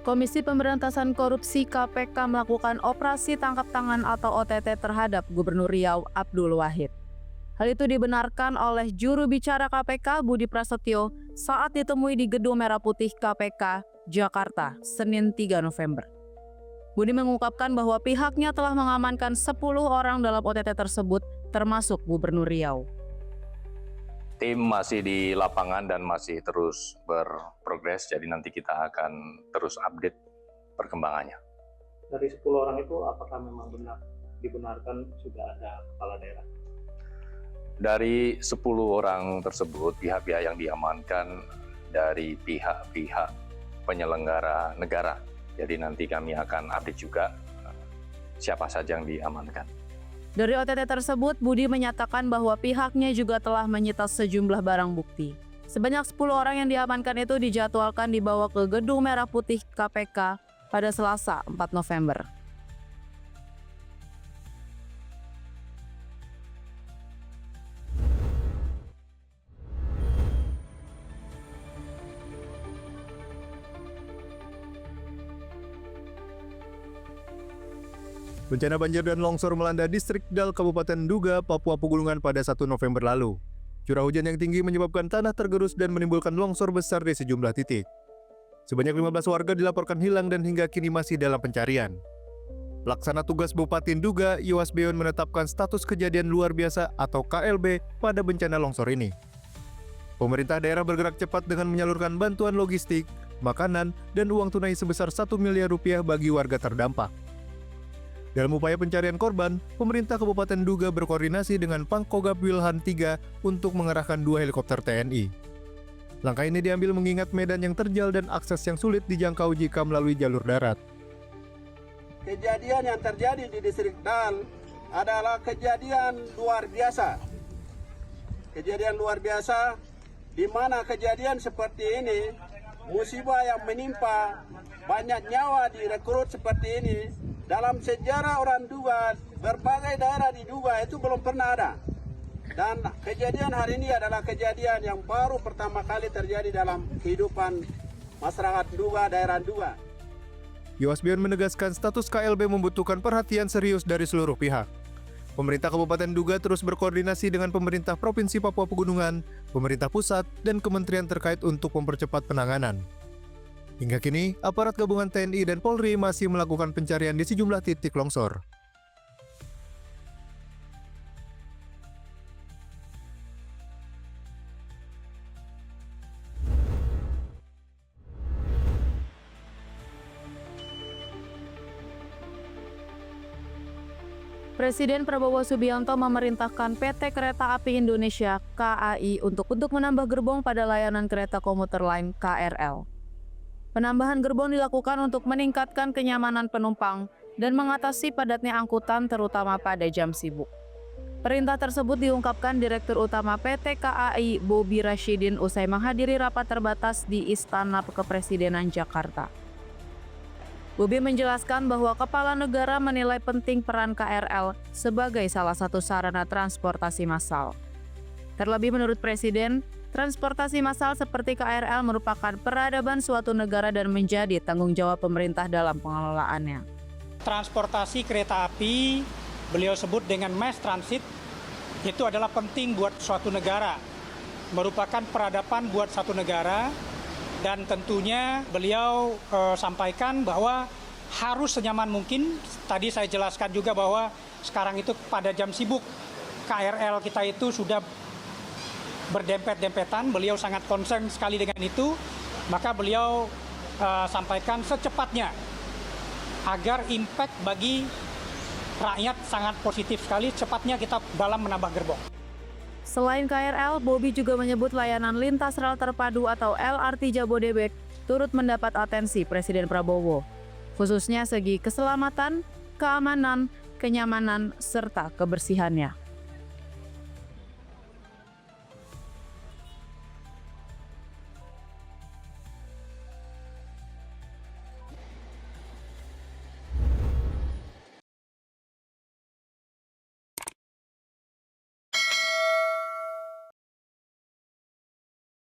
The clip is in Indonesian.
Komisi Pemberantasan Korupsi KPK melakukan operasi tangkap tangan atau OTT terhadap Gubernur Riau Abdul Wahid. Hal itu dibenarkan oleh juru bicara KPK Budi Prasetyo saat ditemui di Gedung Merah Putih KPK, Jakarta, Senin 3 November. Budi mengungkapkan bahwa pihaknya telah mengamankan 10 orang dalam OTT tersebut, termasuk Gubernur Riau. Tim masih di lapangan dan masih terus berprogres, jadi nanti kita akan terus update perkembangannya. Dari 10 orang itu apakah memang dibenarkan sudah ada kepala daerah? Dari 10 orang tersebut, pihak-pihak yang diamankan dari pihak-pihak penyelenggara negara. Jadi nanti kami akan update juga siapa saja yang diamankan. Dari OTT tersebut, Budi menyatakan bahwa pihaknya juga telah menyita sejumlah barang bukti. Sebanyak 10 orang yang diamankan itu dijadwalkan dibawa ke Gedung Merah Putih KPK pada Selasa 4 November. Bencana banjir dan longsor melanda distrik Dal Kabupaten Duga, Papua Pegunungan pada 1 November lalu. Curah hujan yang tinggi menyebabkan tanah tergerus dan menimbulkan longsor besar di sejumlah titik. Sebanyak 15 warga dilaporkan hilang dan hingga kini masih dalam pencarian. Pelaksana tugas Bupati Duga, Yowas Beon menetapkan status kejadian luar biasa atau KLB pada bencana longsor ini. Pemerintah daerah bergerak cepat dengan menyalurkan bantuan logistik, makanan, dan uang tunai sebesar 1 miliar rupiah bagi warga terdampak. Dalam upaya pencarian korban, pemerintah Kabupaten Duga berkoordinasi dengan Pangkogab Wilhan III untuk mengerahkan 2 helikopter TNI. Langkah ini diambil mengingat medan yang terjal dan akses yang sulit dijangkau jika melalui jalur darat. Kejadian yang terjadi di distrik Dal adalah kejadian luar biasa. Kejadian luar biasa di mana kejadian seperti ini, musibah yang menimpa banyak nyawa direkrut seperti ini. Dalam sejarah orang Duga, berbagai daerah di Duga itu belum pernah ada. Dan kejadian hari ini adalah kejadian yang baru pertama kali terjadi dalam kehidupan masyarakat Duga, daerah Duga. Yowas Beon menegaskan status KLB membutuhkan perhatian serius dari seluruh pihak. Pemerintah Kabupaten Duga terus berkoordinasi dengan pemerintah Provinsi Papua Pegunungan, pemerintah pusat, dan kementerian terkait untuk mempercepat penanganan. Hingga kini, aparat gabungan TNI dan Polri masih melakukan pencarian di sejumlah titik longsor. Presiden Prabowo Subianto memerintahkan PT Kereta Api Indonesia (KAI) untuk menambah gerbong pada layanan kereta komuter lain KRL. Penambahan gerbong dilakukan untuk meningkatkan kenyamanan penumpang dan mengatasi padatnya angkutan terutama pada jam sibuk. Perintah tersebut diungkapkan Direktur Utama PT KAI Bobi Rashidin usai menghadiri rapat terbatas di Istana Kepresidenan Jakarta. Bobi menjelaskan bahwa Kepala Negara menilai penting peran KRL sebagai salah satu sarana transportasi massal. Terlebih menurut Presiden, transportasi massal seperti KRL merupakan peradaban suatu negara dan menjadi tanggung jawab pemerintah dalam pengelolaannya. Transportasi kereta api, beliau sebut dengan mass transit, itu adalah penting buat suatu negara, merupakan peradaban buat satu negara, dan tentunya beliau sampaikan bahwa harus senyaman mungkin. Tadi saya jelaskan juga bahwa sekarang itu pada jam sibuk, KRL kita itu sudah berdempet-dempetan, beliau sangat concern sekali dengan itu, maka beliau sampaikan secepatnya agar impact bagi rakyat sangat positif sekali, cepatnya kita dalam menambah gerbong. Selain KRL, Bobi juga menyebut layanan lintas rel terpadu atau LRT Jabodebek turut mendapat atensi Presiden Prabowo, khususnya segi keselamatan, keamanan, kenyamanan, serta kebersihannya.